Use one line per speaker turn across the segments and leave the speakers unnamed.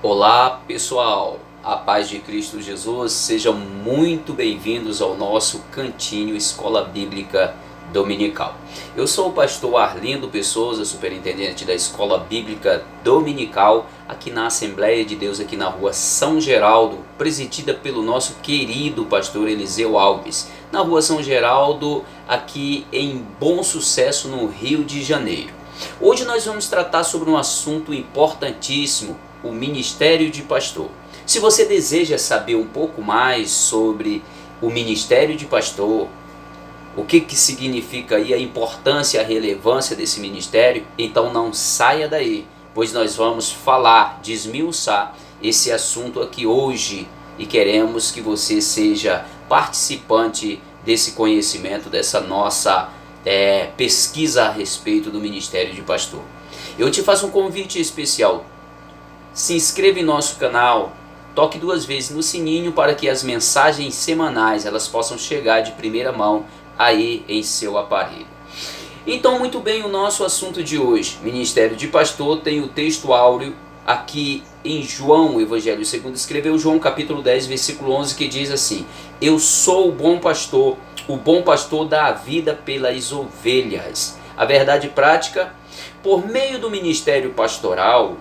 Olá pessoal, a paz de Cristo Jesus, sejam muito bem-vindos ao nosso Cantinho Escola Bíblica Dominical. Eu sou o pastor Arlindo Pessoa, superintendente da Escola Bíblica Dominical, aqui na Assembleia de Deus, aqui na rua São Geraldo, presidida pelo nosso querido pastor Eliseu Alves, na rua São Geraldo, aqui em Bom Sucesso, no Rio de Janeiro. Hoje nós vamos tratar sobre um assunto importantíssimo, o ministério de pastor. Se você deseja saber um pouco mais sobre o ministério de pastor, o que significa aí a importância e a relevância desse ministério, então não saia daí, pois nós vamos falar, desmiuçar esse assunto aqui hoje e queremos que você seja participante desse conhecimento, dessa nossa pesquisa a respeito do ministério de pastor. Eu te faço um convite especial. Se inscreva em nosso canal, toque 2 vezes no sininho para que as mensagens semanais elas possam chegar de primeira mão aí em seu aparelho. Então, muito bem, o nosso assunto de hoje, ministério de pastor, tem o texto áureo aqui em João, o Evangelho segundo escreveu João, capítulo 10, versículo 11, que diz assim: Eu sou o bom pastor dá a vida pelas ovelhas. A verdade prática, por meio do ministério pastoral,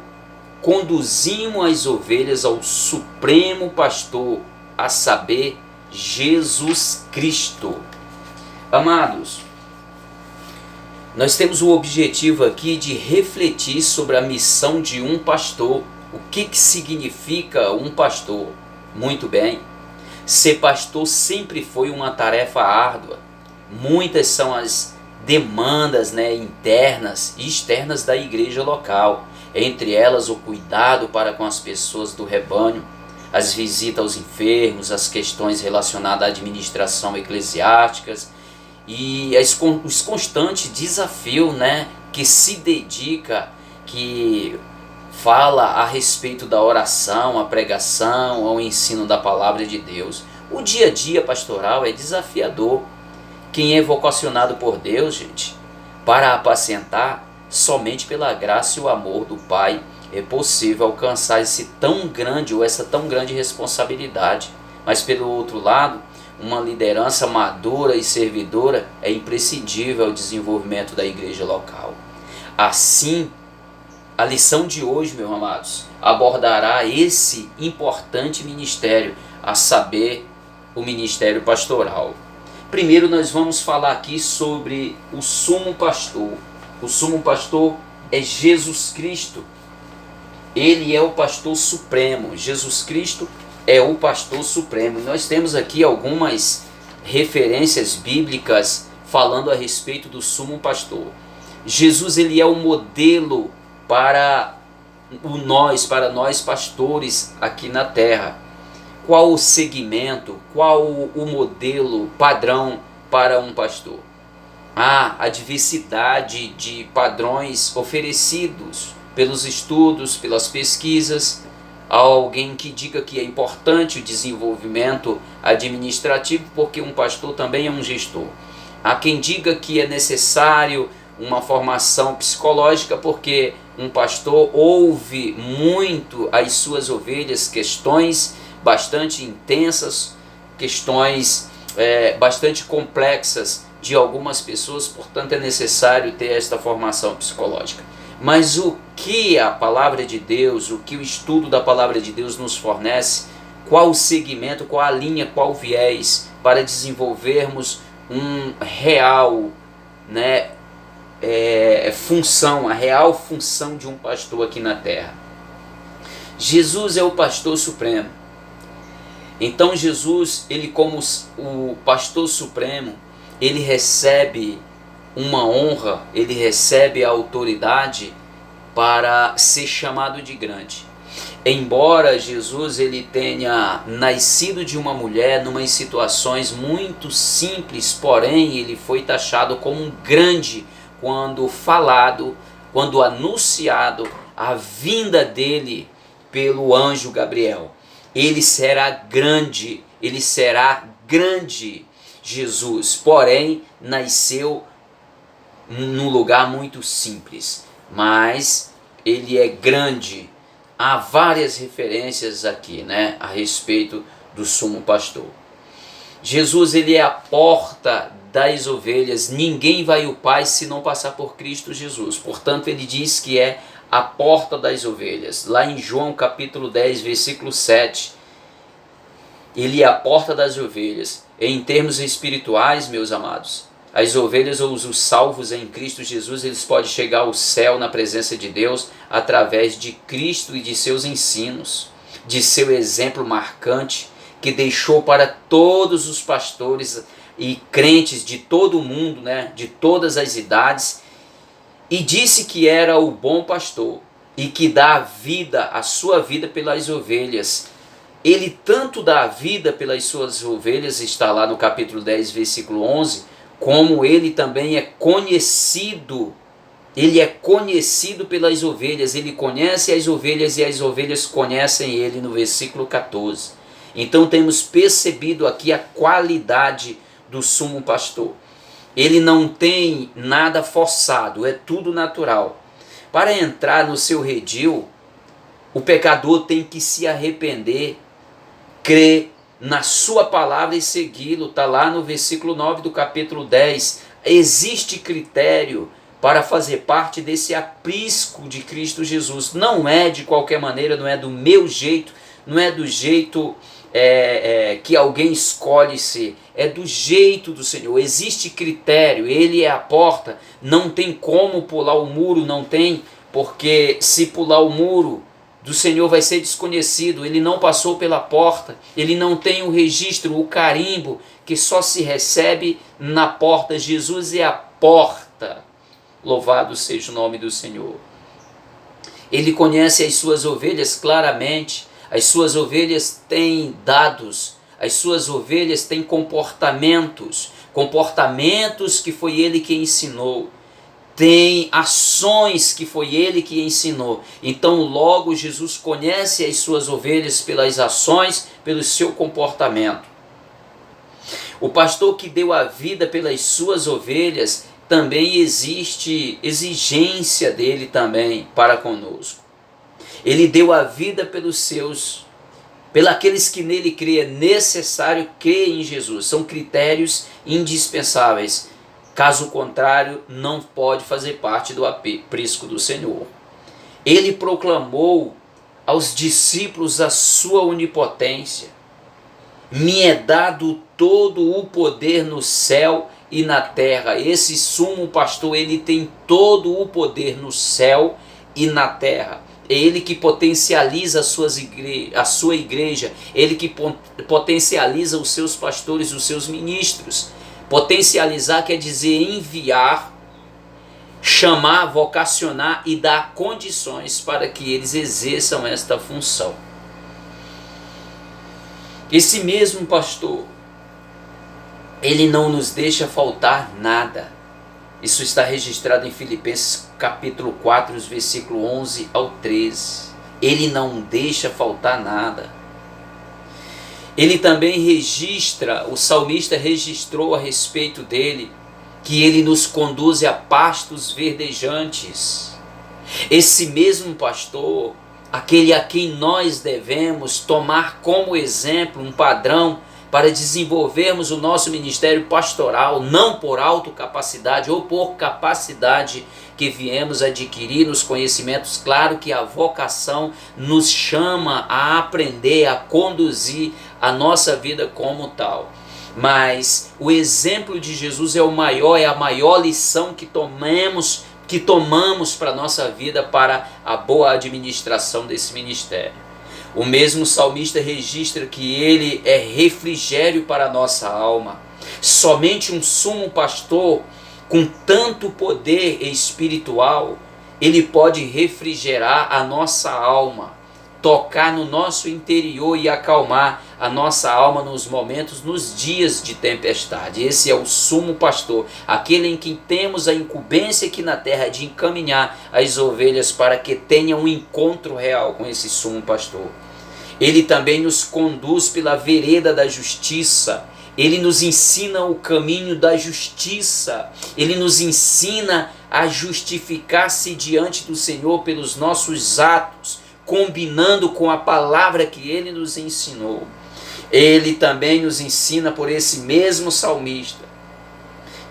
conduzimos as ovelhas ao supremo pastor, a saber, Jesus Cristo. Amados, nós temos o objetivo aqui de refletir sobre a missão de um pastor. O que significa um pastor? Muito bem, ser pastor sempre foi uma tarefa árdua. Muitas são as demandas internas e externas da igreja local. Entre elas o cuidado para com as pessoas do rebanho, as visitas aos enfermos, as questões relacionadas à administração eclesiástica e os constantes desafios que se dedica, que fala a respeito da oração, a pregação, ao ensino da palavra de Deus. O dia a dia pastoral é desafiador. Quem é vocacionado por Deus, gente, para apacentar, somente pela graça e o amor do Pai é possível alcançar essa tão grande responsabilidade. Mas pelo outro lado, uma liderança madura e servidora é imprescindível ao desenvolvimento da igreja local. Assim, a lição de hoje, meus amados, abordará esse importante ministério, a saber, o ministério pastoral. Primeiro nós vamos falar aqui sobre o sumo pastor. O sumo pastor é Jesus Cristo. Ele é o pastor supremo. Jesus Cristo é o pastor supremo. E nós temos aqui algumas referências bíblicas falando a respeito do sumo pastor. Jesus, ele é o modelo para nós pastores aqui na terra. Qual o segmento, qual o modelo padrão para um pastor? A diversidade de padrões oferecidos pelos estudos, pelas pesquisas. Há alguém que diga que é importante o desenvolvimento administrativo, porque um pastor também é um gestor. Há quem diga que é necessário uma formação psicológica, porque um pastor ouve muito as suas ovelhas, questões bastante intensas, questões bastante complexas de algumas pessoas, portanto é necessário ter esta formação psicológica. Mas o que a palavra de Deus, o que o estudo da palavra de Deus nos fornece, qual o segmento, qual a linha, qual o viés para desenvolvermos um real função, a real função de um pastor aqui na terra? Jesus é o pastor supremo. Então Jesus, ele como o pastor supremo, ele recebe uma honra, ele recebe a autoridade para ser chamado de grande. Embora Jesus ele tenha nascido de uma mulher numa situações muito simples, porém ele foi taxado como um grande quando anunciado a vinda dele pelo anjo Gabriel. Ele será grande, Jesus, porém nasceu num lugar muito simples, mas ele é grande há várias referências aqui, né, a respeito do sumo pastor. Jesus, ele é a porta das ovelhas. Ninguém vai ao Pai se não passar por Cristo Jesus. Portanto, ele diz que é a porta das ovelhas. Lá em João capítulo 10, versículo 7, ele é a porta das ovelhas. Em termos espirituais, meus amados, as ovelhas ou os salvos em Cristo Jesus, eles podem chegar ao céu na presença de Deus através de Cristo e de seus ensinos, de seu exemplo marcante, que deixou para todos os pastores e crentes de todo o mundo, né, de todas as idades, e disse que era o bom pastor e que dá a vida, a sua vida pelas ovelhas. Ele tanto dá a vida pelas suas ovelhas, está lá no capítulo 10, versículo 11, como ele também é conhecido pelas ovelhas. Ele conhece as ovelhas e as ovelhas conhecem ele, no versículo 14. Então temos percebido aqui a qualidade do sumo pastor. Ele não tem nada forçado, é tudo natural. Para entrar no seu redil, o pecador tem que se arrepender, crer na sua palavra e segui-lo. Está lá no versículo 9 do capítulo 10. Existe critério para fazer parte desse aprisco de Cristo Jesus. Não é de qualquer maneira, não é do meu jeito, não é do jeito que alguém escolhe ser, é do jeito do Senhor. Existe critério, ele é a porta, não tem como pular o muro, não tem, porque se pular o muro do Senhor vai ser desconhecido. Ele não passou pela porta, ele não tem o registro, o carimbo, que só se recebe na porta. Jesus é a porta, louvado seja o nome do Senhor. Ele conhece as suas ovelhas claramente. As suas ovelhas têm dados, as suas ovelhas têm comportamentos que foi ele que ensinou, tem ações que foi ele que ensinou. Então logo Jesus conhece as suas ovelhas pelas ações, pelo seu comportamento. O pastor que deu a vida pelas suas ovelhas, também existe exigência dele também para conosco. Ele deu a vida pelos seus, pelos que nele crê. É necessário crer em Jesus. São critérios indispensáveis. Caso contrário, não pode fazer parte do aprisco do Senhor. Ele proclamou aos discípulos a sua onipotência. Me é dado todo o poder no céu e na terra. Esse sumo pastor, ele tem todo o poder no céu e na terra. É ele que potencializa a sua igreja, ele que potencializa os seus pastores, os seus ministros. Potencializar quer dizer enviar, chamar, vocacionar e dar condições para que eles exerçam esta função. Esse mesmo pastor, ele não nos deixa faltar nada. Isso está registrado em Filipenses capítulo 4, versículo 11 ao 13. Ele não deixa faltar nada. Ele também registra, o salmista registrou a respeito dele, que ele nos conduz a pastos verdejantes. Esse mesmo pastor, aquele a quem nós devemos tomar como exemplo, um padrão, para desenvolvermos o nosso ministério pastoral, não por autocapacidade ou por capacidade que viemos adquirir nos conhecimentos. Claro que a vocação nos chama a aprender, a conduzir a nossa vida como tal. Mas o exemplo de Jesus é a maior lição que tomamos para a nossa vida, para a boa administração desse ministério. O mesmo salmista registra que ele é refrigério para a nossa alma. Somente um sumo pastor com tanto poder espiritual, ele pode refrigerar a nossa alma, tocar no nosso interior e acalmar a nossa alma nos dias de tempestade. Esse é o sumo pastor, aquele em quem temos a incumbência aqui na terra de encaminhar as ovelhas para que tenham um encontro real com esse sumo pastor. Ele também nos conduz pela vereda da justiça. Ele nos ensina o caminho da justiça. Ele nos ensina a justificar-se diante do Senhor pelos nossos atos, combinando com a palavra que ele nos ensinou. Ele também nos ensina por esse mesmo salmista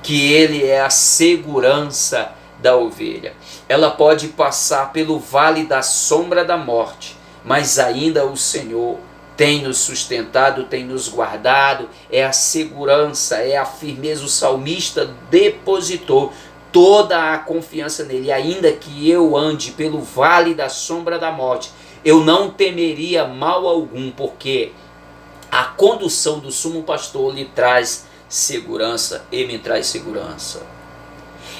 que ele é a segurança da ovelha. Ela pode passar pelo vale da sombra da morte, mas ainda o Senhor tem nos sustentado, tem nos guardado, é a segurança, é a firmeza. O salmista depositou toda a confiança nele. Ainda que eu ande pelo vale da sombra da morte, eu não temeria mal algum, porque a condução do sumo pastor lhe traz segurança e me traz segurança.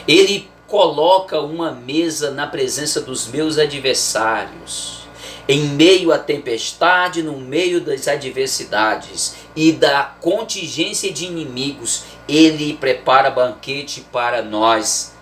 Ele coloca uma mesa na presença dos meus adversários. Em meio à tempestade, no meio das adversidades e da contingência de inimigos, ele prepara banquete para nós.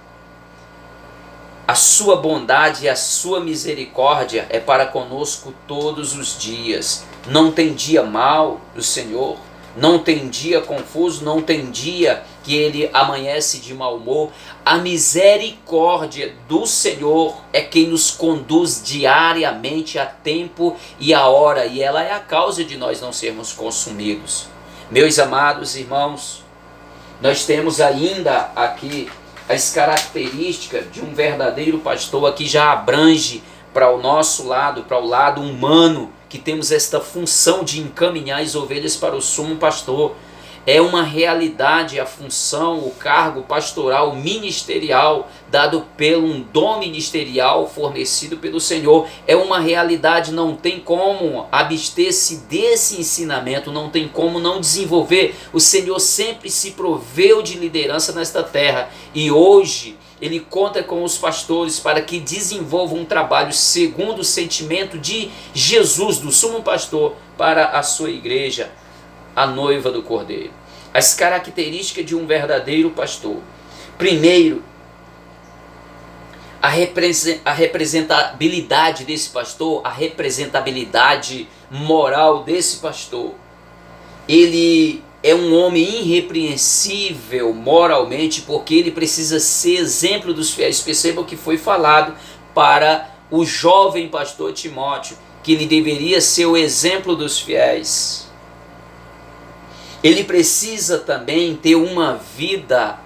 A sua bondade e a sua misericórdia é para conosco todos os dias. Não tem dia mau do Senhor, não tem dia confuso, não tem dia que ele amanhece de mau humor. A misericórdia do Senhor é quem nos conduz diariamente a tempo e a hora, e ela é a causa de nós não sermos consumidos. Meus amados irmãos, nós temos ainda aqui as características de um verdadeiro pastor. Aqui já abrange para o nosso lado, para o lado humano, que temos esta função de encaminhar as ovelhas para o sumo pastor. É uma realidade a função, o cargo pastoral ministerial dado pelo um dom ministerial fornecido pelo Senhor. É uma realidade, não tem como abster-se desse ensinamento, não tem como não desenvolver. O Senhor sempre se proveu de liderança nesta terra e hoje ele conta com os pastores para que desenvolvam um trabalho segundo o sentimento de Jesus, do sumo pastor, para a sua igreja, a noiva do Cordeiro. As características de um verdadeiro pastor. Primeiro, a representabilidade desse pastor, a representabilidade moral desse pastor. Ele é um homem irrepreensível moralmente, porque ele precisa ser exemplo dos fiéis. Perceba o que foi falado para o jovem pastor Timóteo, que ele deveria ser o exemplo dos fiéis. Ele precisa também ter uma vida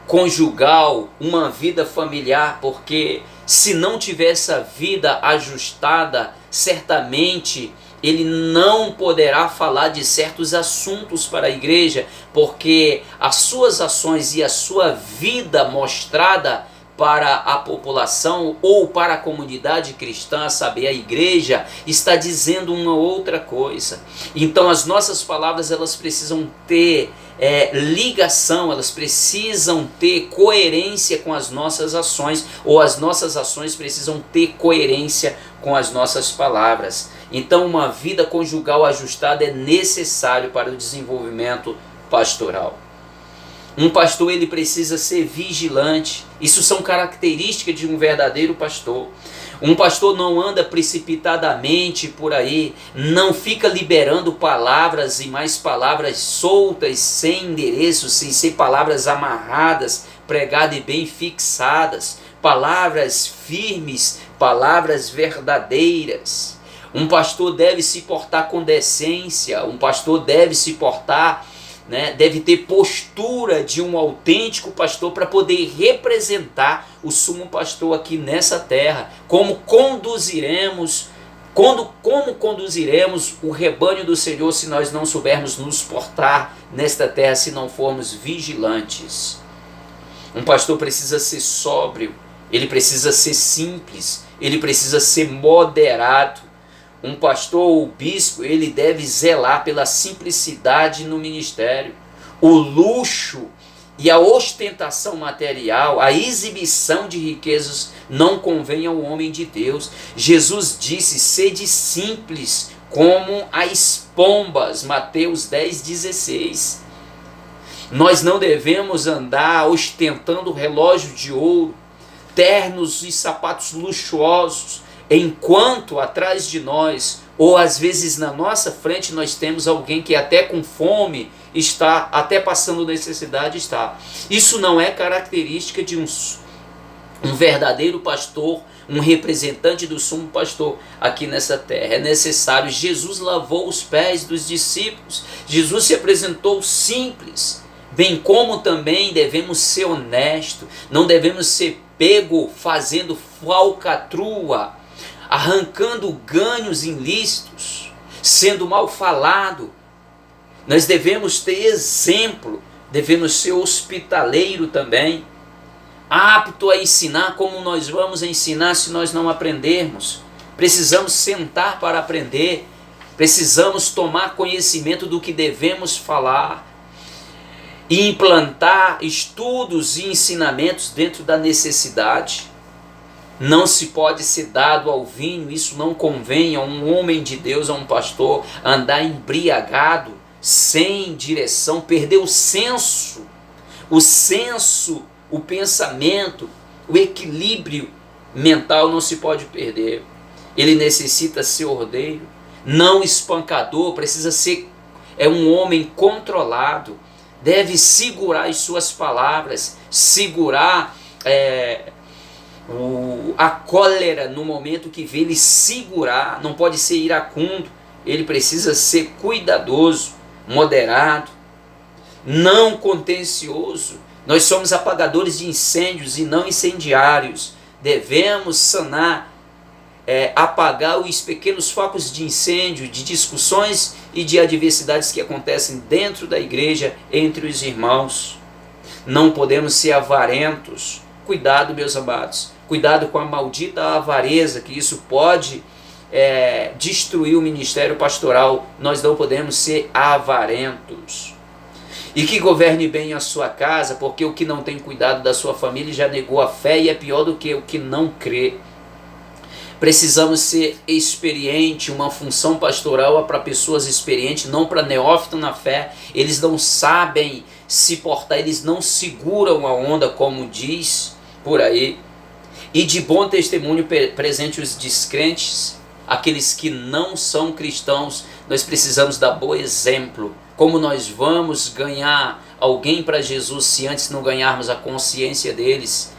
conjugal, uma vida familiar, porque se não tiver essa vida ajustada, certamente ele não poderá falar de certos assuntos para a igreja, porque as suas ações e a sua vida mostrada para a população ou para a comunidade cristã, a saber, a igreja, está dizendo uma outra coisa. Então as nossas palavras, elas precisam ter ligação, elas precisam ter coerência com as nossas ações, ou as nossas ações precisam ter coerência com as nossas palavras. Então uma vida conjugal ajustada é necessário para o desenvolvimento pastoral. Um pastor, ele precisa ser vigilante. Isso são características de um verdadeiro pastor. Um pastor não anda precipitadamente por aí, não fica liberando palavras e mais palavras soltas, sem endereço, sem ser palavras amarradas, pregadas e bem fixadas, palavras firmes, palavras verdadeiras. Um pastor deve se portar com decência, um pastor deve se portar, deve ter postura de um autêntico pastor para poder representar o sumo pastor aqui nessa terra. Como conduziremos o rebanho do Senhor se nós não soubermos nos portar nesta terra, se não formos vigilantes? Um pastor precisa ser sóbrio, ele precisa ser simples, ele precisa ser moderado. Um pastor ou bispo, ele deve zelar pela simplicidade no ministério. O luxo e a ostentação material, a exibição de riquezas não convém ao homem de Deus. Jesus disse: sede simples como as pombas, Mateus 10,16. Nós não devemos andar ostentando relógio de ouro, ternos e sapatos luxuosos, enquanto atrás de nós, ou às vezes na nossa frente, nós temos alguém que até com fome está, até passando necessidade está. Isso não é característica de um verdadeiro pastor, um representante do sumo pastor aqui nessa terra. É necessário. Jesus lavou os pés dos discípulos. Jesus se apresentou simples, bem como também devemos ser honestos. Não devemos ser pego fazendo falcatrua, arrancando ganhos ilícitos, sendo mal falado. Nós devemos ter exemplo, devemos ser hospitaleiro também, apto a ensinar. Como nós vamos ensinar se nós não aprendermos? Precisamos sentar para aprender, precisamos tomar conhecimento do que devemos falar e implantar estudos e ensinamentos dentro da necessidade. Não se pode ser dado ao vinho, isso não convém a um homem de Deus, a um pastor, andar embriagado, sem direção, perder o senso, o pensamento, o equilíbrio mental não se pode perder. Ele necessita ser ordeiro, não espancador, precisa ser um homem controlado, deve segurar as suas palavras, segurar a cólera no momento que vê, ele segurar, não pode ser iracundo, ele precisa ser cuidadoso, moderado, não contencioso. Nós somos apagadores de incêndios e não incendiários. Devemos sanar, apagar os pequenos focos de incêndio, de discussões e de adversidades que acontecem dentro da igreja, entre os irmãos. Não podemos ser avarentos. Cuidado, meus amados, cuidado com a maldita avareza, que isso pode destruir o ministério pastoral. Nós não podemos ser avarentos. E que governe bem a sua casa, porque o que não tem cuidado da sua família já negou a fé e é pior do que o que não crê. Precisamos ser experiente. Uma função pastoral é para pessoas experientes, não para neófito na fé. Eles não sabem se portar, eles não seguram a onda, como diz por aí. E de bom testemunho presente os descrentes, aqueles que não são cristãos. Nós precisamos dar bom exemplo. Como nós vamos ganhar alguém para Jesus se antes não ganharmos a consciência deles,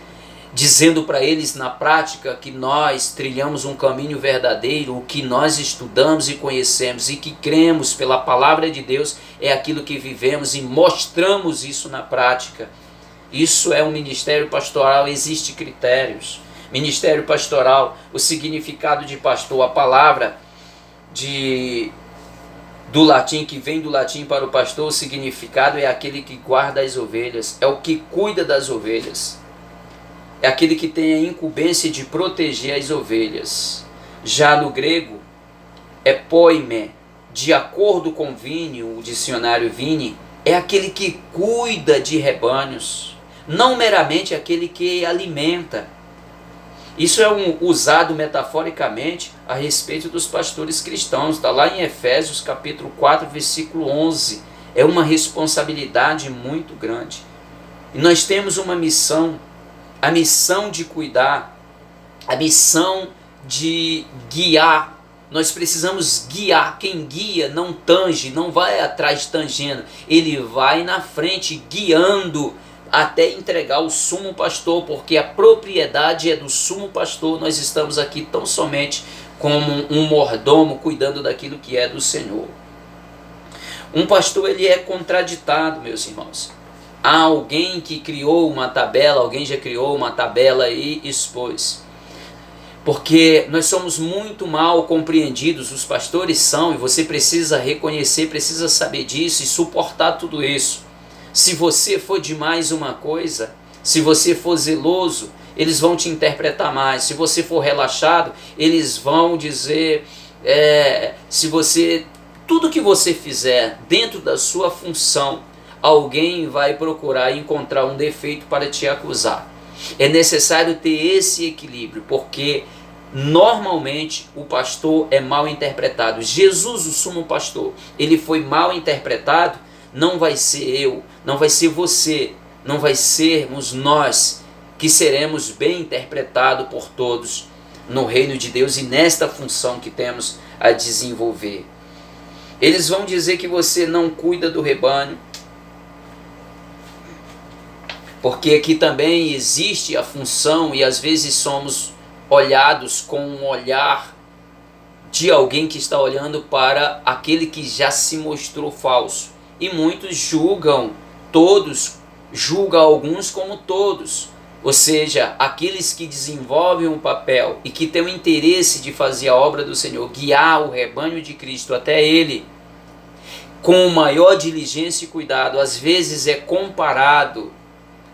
dizendo para eles na prática que nós trilhamos um caminho verdadeiro, o que nós estudamos e conhecemos e que cremos pela palavra de Deus é aquilo que vivemos e mostramos isso na prática. Isso é um ministério pastoral, existem critérios. Ministério pastoral, o significado de pastor, a palavra do latim, que vem do latim para o pastor, o significado é aquele que guarda as ovelhas, é o que cuida das ovelhas, é aquele que tem a incumbência de proteger as ovelhas. Já no grego é poime, de acordo com Vini, o dicionário Vini, é aquele que cuida de rebanhos, não meramente aquele que alimenta. Isso é usado metaforicamente a respeito dos pastores cristãos. Está lá em Efésios capítulo 4, versículo 11. É uma responsabilidade muito grande. E nós temos uma missão, a missão de cuidar, a missão de guiar. Nós precisamos guiar. Quem guia não tange, não vai atrás tangendo. Ele vai na frente guiando até entregar o sumo pastor, porque a propriedade é do sumo pastor. Nós estamos aqui tão somente como um mordomo cuidando daquilo que é do Senhor. Um pastor, ele é contraditado, meus irmãos. Há alguém que criou uma tabela, alguém já criou uma tabela e expôs. Porque nós somos muito mal compreendidos, os pastores são, e você precisa reconhecer, precisa saber disso e suportar tudo isso. Se você for demais uma coisa, se você for zeloso, eles vão te interpretar mais. Se você for relaxado, eles vão dizer, tudo que você fizer dentro da sua função, alguém vai procurar encontrar um defeito para te acusar. É necessário ter esse equilíbrio, porque normalmente o pastor é mal interpretado. Jesus, o sumo pastor, ele foi mal interpretado. Não vai ser eu, não vai ser você, não vai sermos nós que seremos bem interpretados por todos no reino de Deus e nesta função que temos a desenvolver. Eles vão dizer que você não cuida do rebanho, porque aqui também existe a função e às vezes somos olhados com um olhar de alguém que está olhando para aquele que já se mostrou falso. E muitos julgam alguns como todos. Ou seja, aqueles que desenvolvem um papel e que têm o interesse de fazer a obra do Senhor, guiar o rebanho de Cristo até Ele, com maior diligência e cuidado, às vezes é comparado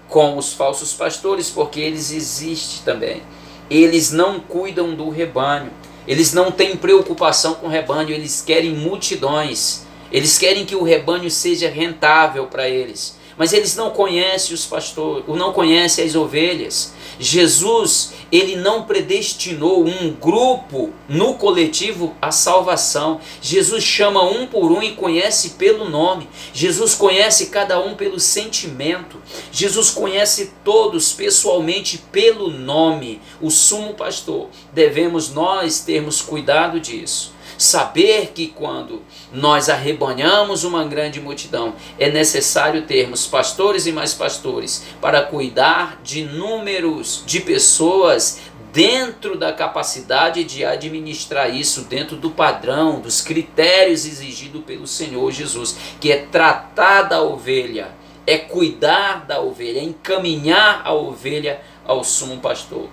com os falsos pastores, porque eles existem também. Eles não cuidam do rebanho, eles não têm preocupação com o rebanho, eles querem multidões, eles querem que o rebanho seja rentável para eles. Mas eles não conhecem os pastores, não conhecem as ovelhas. Jesus, ele não predestinou um grupo no coletivo à salvação. Jesus chama um por um e conhece pelo nome. Jesus conhece cada um pelo sentimento. Jesus conhece todos pessoalmente pelo nome. O sumo pastor, devemos nós termos cuidado disso. Saber que quando nós arrebanhamos uma grande multidão, é necessário termos pastores e mais pastores para cuidar de números de pessoas dentro da capacidade de administrar isso, dentro do padrão, dos critérios exigidos pelo Senhor Jesus, que é tratar da ovelha, é cuidar da ovelha, é encaminhar a ovelha ao sumo pastor.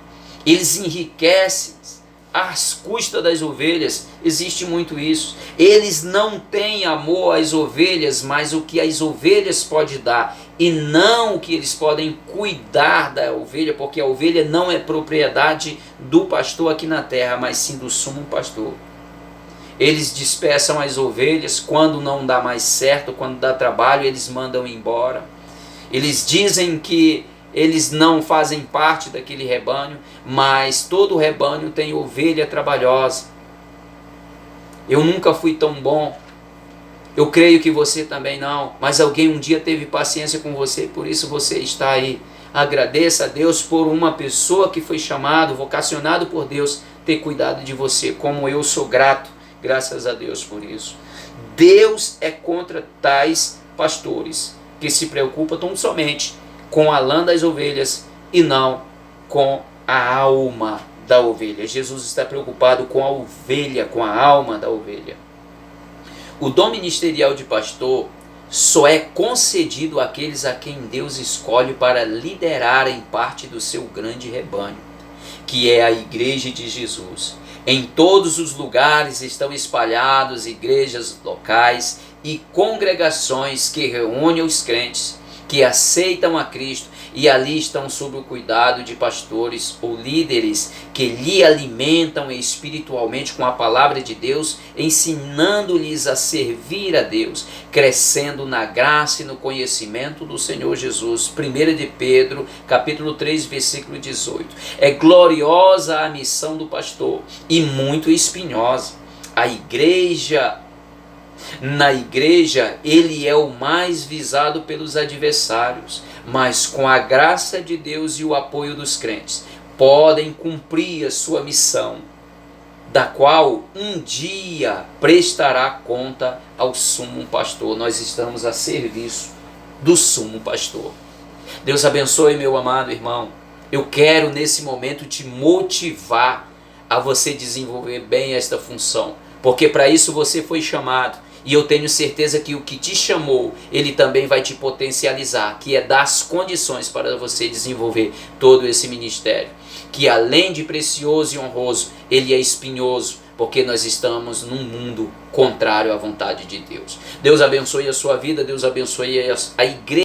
Eles enriquecem às custas das ovelhas, existe muito isso. Eles não têm amor às ovelhas, mas o que as ovelhas podem dar, e não o que eles podem cuidar da ovelha, porque a ovelha não é propriedade do pastor aqui na terra, mas sim do sumo pastor. Eles dispersam as ovelhas quando não dá mais certo, quando dá trabalho, eles mandam embora. Eles dizem que eles não fazem parte daquele rebanho, mas todo rebanho tem ovelha trabalhosa. Eu nunca fui tão bom, eu creio que você também não, mas alguém um dia teve paciência com você, por isso você está aí. Agradeça a Deus por uma pessoa que foi chamado, vocacionado por Deus, ter cuidado de você, como eu sou grato, graças a Deus por isso. Deus é contra tais pastores que se preocupam tão somente com a lã das ovelhas e não com a alma da ovelha. Jesus está preocupado com a ovelha, com a alma da ovelha. O dom ministerial de pastor só é concedido àqueles a quem Deus escolhe para liderarem parte do seu grande rebanho, que é a igreja de Jesus. Em todos os lugares estão espalhados igrejas locais e congregações que reúnem os crentes, que aceitam a Cristo, e ali estão sob o cuidado de pastores ou líderes que lhe alimentam espiritualmente com a palavra de Deus, ensinando-lhes a servir a Deus, crescendo na graça e no conhecimento do Senhor Jesus. 1 de Pedro, capítulo 3, versículo 18. É gloriosa a missão do pastor e muito espinhosa. Na igreja, ele é o mais visado pelos adversários, mas com a graça de Deus e o apoio dos crentes, podem cumprir a sua missão, da qual um dia prestará conta ao sumo pastor. Nós estamos a serviço do sumo pastor. Deus abençoe, meu amado irmão. Eu quero nesse momento te motivar a você desenvolver bem esta função, porque para isso você foi chamado. E eu tenho certeza que o que te chamou, ele também vai te potencializar, que é dar as condições para você desenvolver todo esse ministério. Que além de precioso e honroso, ele é espinhoso, porque nós estamos num mundo contrário à vontade de Deus. Deus abençoe a sua vida, Deus abençoe a igreja.